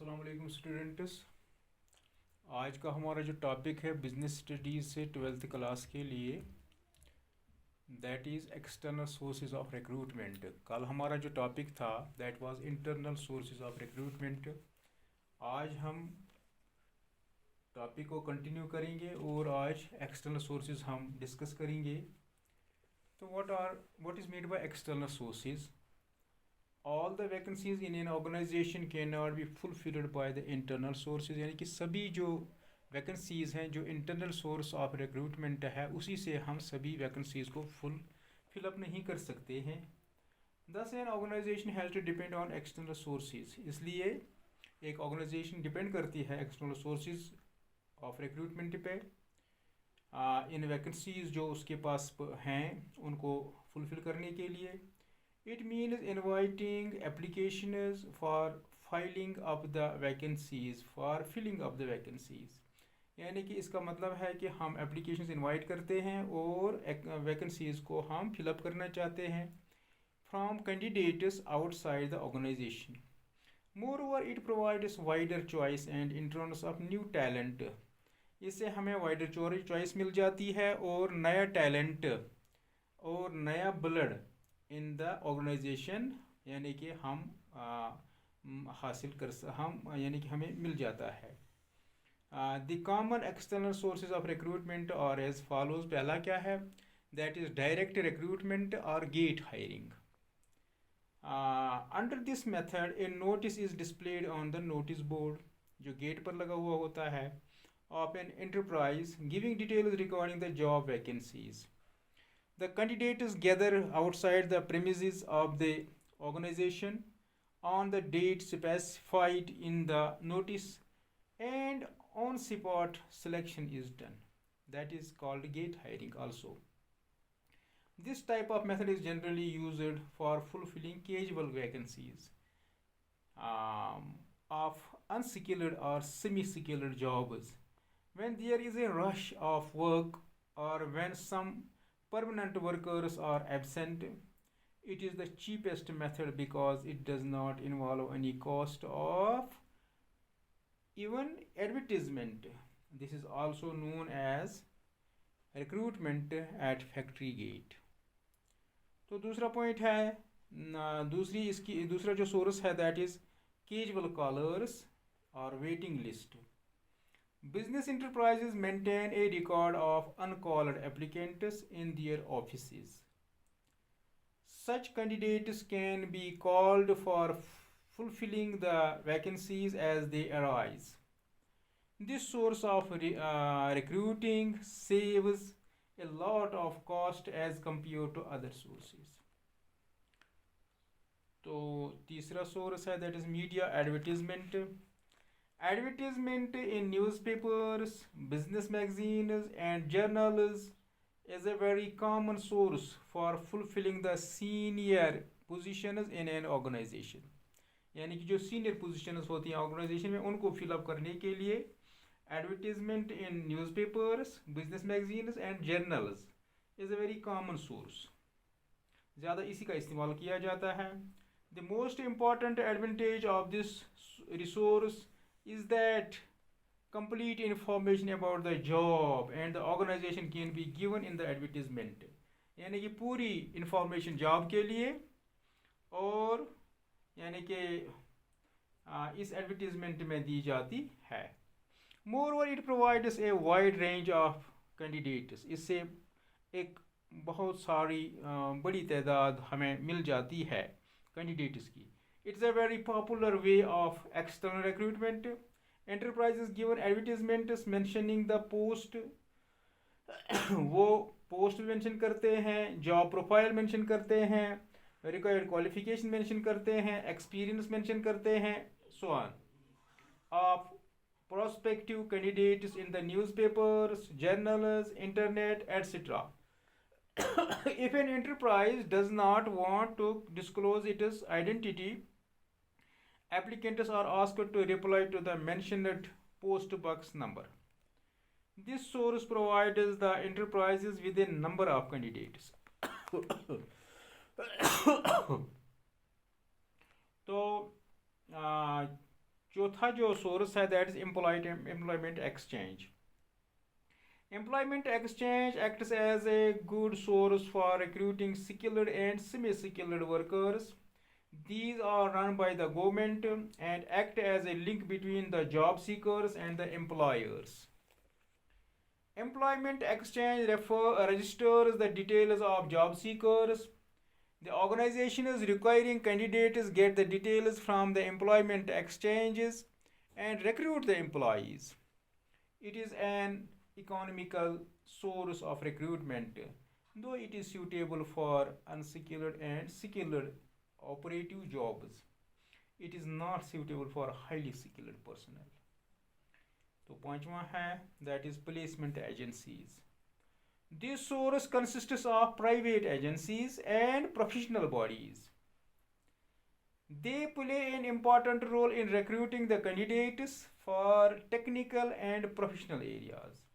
अस्सलाम वालेकुम स्टूडेंट्स। आज का हमारा जो टॉपिक है बिजनेस स्टडीज़ से 12th क्लास के लिए, that is external sources of recruitment. कल हमारा जो टॉपिक था that was internal sources of recruitment. आज हम टॉपिक को कंटिन्यू करेंगे और आज एक्सटर्नल सोर्सेज हम डिस्कस करेंगे। तो what is mean by external sources? All the vacancies in an organization cannot be fulfilled by the internal sources, यानी कि सभी जो वैकेंसीज़ हैं जो इंटरनल सोर्स ऑफ रिक्रूटमेंट है उसी से हम सभी वैकेंसीज़ को फिलअप नहीं कर सकते हैं। Thus an organization has to depend on external sources, इसलिए एक ऑर्गेनाइजेशन डिपेंड करती है एक्सटर्नल सोर्सेज ऑफ रिक्रूटमेंट पे इन वैकेंसीज़ जो उसके पास हैं उनको फुलफ़िल करने के लिए। It means inviting applications for filling up the vacancies, for filling up the vacancies। यानी कि इसका मतलब है कि हम applications invite करते हैं और vacancies को हम fill up करना चाहते हैं from candidates outside the organization। Moreover, it provides wider choice and entrance of new talent। इससे हमें wider choice मिल जाती है और नया talent और नया blood इन द ऑर्गेनाइजेशन यानी कि हम हासिल कर हम यानी कि हमें मिल जाता है। The common external sources of recruitment और एज फॉलोज। पहला क्या है? दैट इज डायरेक्ट रिक्रूटमेंट और gate hiring. Under this method a notice is displayed on the notice board, जो गेट पर लगा हुआ होता है, of an enterprise giving details regarding the job vacancies. The candidates gather outside the premises of the organization on the date specified in the notice, and on-spot selection is done. That is called gate hiring also. This type of method is generally used for fulfilling casual vacancies of unskilled or semi-skilled jobs. When there is a rush of work or when some permanent workers are absent, it is the cheapest method because it does not involve any cost of even advertisement. This is also known as recruitment at factory gate। तो दूसरा point है दूसरा जो source है that is casual callers और waiting list. Business enterprises maintain a record of uncalled applicants in their offices. Such candidates can be called for fulfilling the vacancies as they arise. This source of recruiting saves a lot of cost as compared to other sources. तो तीसरा source है that is media advertisement. Advertisement in newspapers, business magazines, and journals is a very common source for fulfilling the senior positions in an organization। यानी कि जो senior positions होती हैं organisation में उनको फिलअप करने के लिए advertisement in newspapers, business magazines and journals is a very common source. ज़्यादा इसी का इस्तेमाल किया जाता है। The most important advantage of this resource is that complete information about the job and the organization can be given in the advertisement। यानी कि पूरी इंफॉर्मेशन जॉब के लिए और यानी कि इस एडवर्टीजमेंट में दी जाती है। Moreover, it provides a wide range of candidates। इससे एक बहुत सारी बड़ी तादाद हमें मिल जाती है कैंडिडेट्स की। It's a very popular way of external recruitment। Enterprises given advertisements mentioning the post वो पोस्ट मेंशन करते हैं, जॉब प्रोफाइल मेंशन करते हैं, रिक्वायर्ड क्वालिफिकेशन मेंशन करते हैं, एक्सपीरियंस मेंशन करते हैं, so on of prospective candidates in the newspapers, journals, internet, etc. If an enterprise does not want to disclose its identity, applicants are asked to reply to the mentioned post box number. This source provides the enterprises with a number of candidates। तो चौथा जो source है that is employment exchange. Employment exchange acts as a good source for recruiting skilled and semi-skilled workers. These are run by the government and act as a link between the job seekers and the employers. Employment exchange registers the details of job seekers. The organization is requiring candidates get the details from the employment exchanges and recruit the employees. It is an economical source of recruitment, though it is suitable for unskilled and skilled operative jobs. It is not suitable for highly skilled personnel. तो पांचवा है that is placement agencies. This source consists of private agencies and professional bodies. They play an important role in recruiting the candidates for technical and professional areas.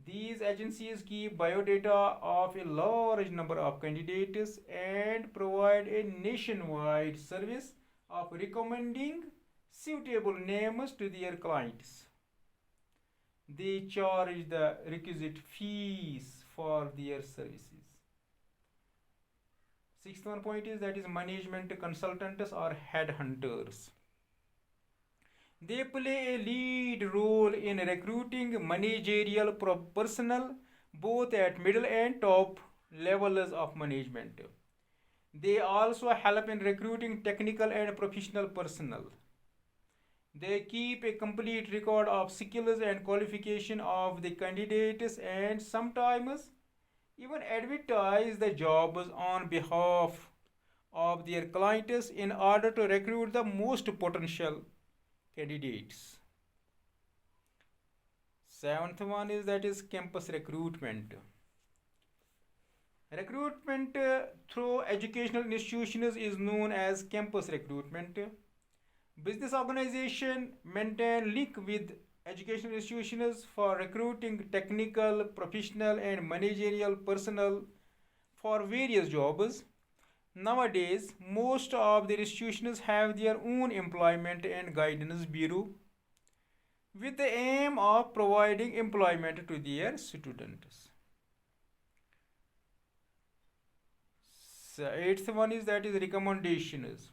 These agencies keep biodata of a large number of candidates and provide a nationwide service of recommending suitable names to their clients. They charge the requisite fees for their services. Sixth one point is that is management consultants or headhunters. They play a lead role in recruiting managerial personnel both at middle and top levels of management. They also help in recruiting technical and professional personnel. They keep a complete record of skills and qualification of the candidates and sometimes even advertise the jobs on behalf of their clients in order to recruit the most potential candidates. Seventh one is that is campus recruitment. Recruitment through educational institutions is known as campus recruitment. Business organization maintain link with educational institutions for recruiting technical, professional and managerial personnel for various jobs. Nowadays, most of the institutions have their own employment and guidance bureau with the aim of providing employment to their students. So, eighth one is that is recommendations.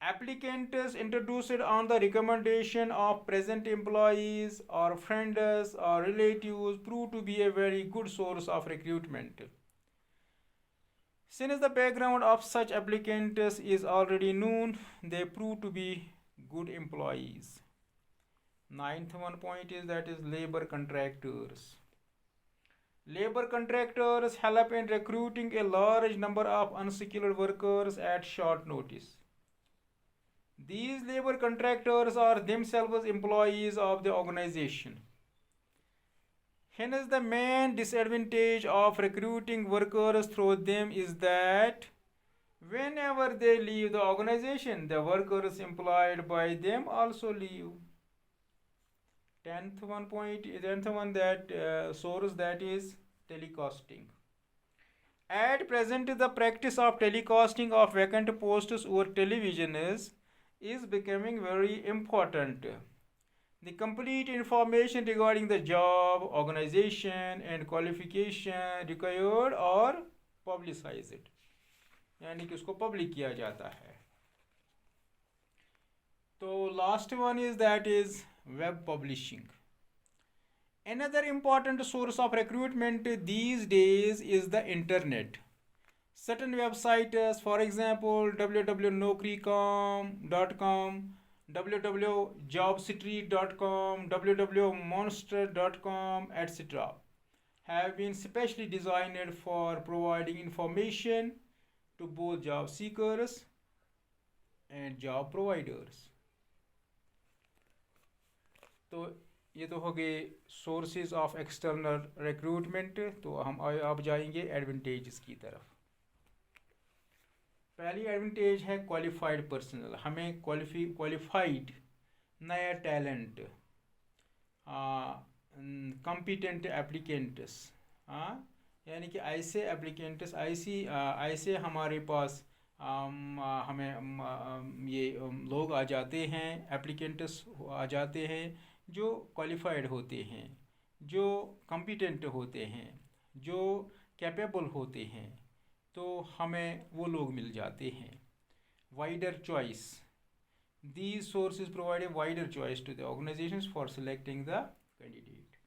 Applicants introduced on the recommendation of present employees or friends or relatives prove to be a very good source of recruitment. Since the background of such applicants is already known, they prove to be good employees. Ninth one point is that is labor contractors. Labor contractors help in recruiting a large number of unskilled workers at short notice. These labor contractors are themselves employees of the organization. Hence, the main disadvantage of recruiting workers through them is that whenever they leave the organization, the workers employed by them also leave. Tenth one that source that is telecasting. At present, the practice of telecasting of vacant posts over television is becoming very important. The complete information regarding the job, organization and qualification required or publicized, यानी कि उसको public किया जाता है. तो last one is that is web publishing. Another important source of recruitment these days is the internet. Certain websites, for example, www.naukri.com, www.jobstreet.com, www.monster.com, etc., have been specially designed for providing information to both job seekers and job providers. तो ये तो हो गए sources of external recruitment. तो हम अब जाएंगे advantages की तरफ. पहली एडवांटेज है क्वालिफाइड पर्सनल. हमें क्वालिफाइड नया टैलेंट, कॉम्पिटेंट एप्लीकेंट्स, यानी कि ऐसे एप्लीकेंट्स ऐसे हमारे पास लोग आ जाते हैं, एप्लीकेंट्स आ जाते हैं जो क्वालिफाइड होते हैं, जो कॉम्पिटेंट होते हैं, जो कैपेबल होते हैं, तो हमें वो लोग मिल जाते हैं. Wider choice. These sources provide a wider choice to the organizations for selecting the candidate.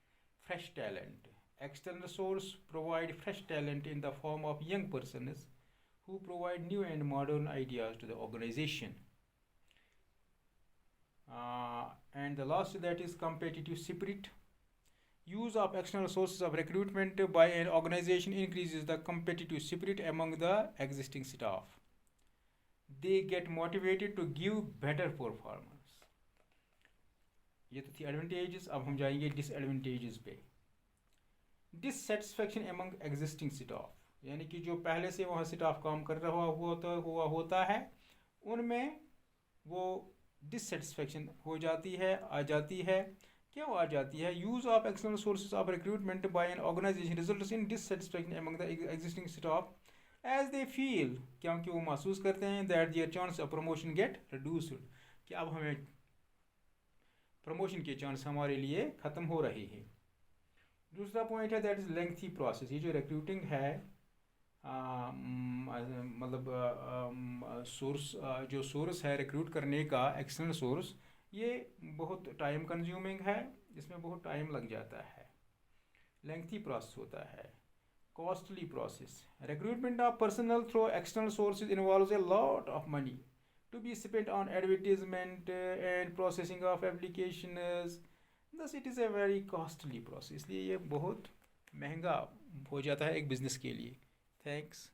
Fresh talent. External source provide fresh talent in the form of young persons who provide new and modern ideas to the organization. And the last that is competitive spirit. Use of external sources of recruitment by an organization increases the competitive spirit among the existing staff. They get motivated to give better performance. ये तो थी advantages. अब हम जाएंगे disadvantages पे. Dissatisfaction among existing staff, यानी कि जो पहले से वहाँ स्टाफ काम कर रहा होता है, उनमें वो डिससेटिस्फैक्शन हो जाती है, आ जाती है. क्या आ जाती है? Use of external sources of recruitment by an organisation results in dissatisfaction among the existing staff as they feel, क्योंकि वो महसूस करते हैं that their chance of promotion get reduced, कि अब हमें प्रमोशन के चांस हमारे लिए ख़त्म हो रहे हैं. दूसरा पॉइंट है दैट इज़ लेंथी प्रोसेस. ये जो रिक्रूटिंग है, मतलब सोर्स, जो सोर्स है रिक्रूट करने का, एक्सटर्नल सोर्स, ये बहुत टाइम कंज्यूमिंग है, इसमें बहुत टाइम लग जाता है, लेंथी प्रोसेस होता है. Costly process. Recruitment of personnel through external sources involves a lot of money to be spent on advertisement and processing of applications. Thus, it is a very costly process. इसलिए ये बहुत महंगा हो जाता है एक बिजनेस के लिए. Thanks.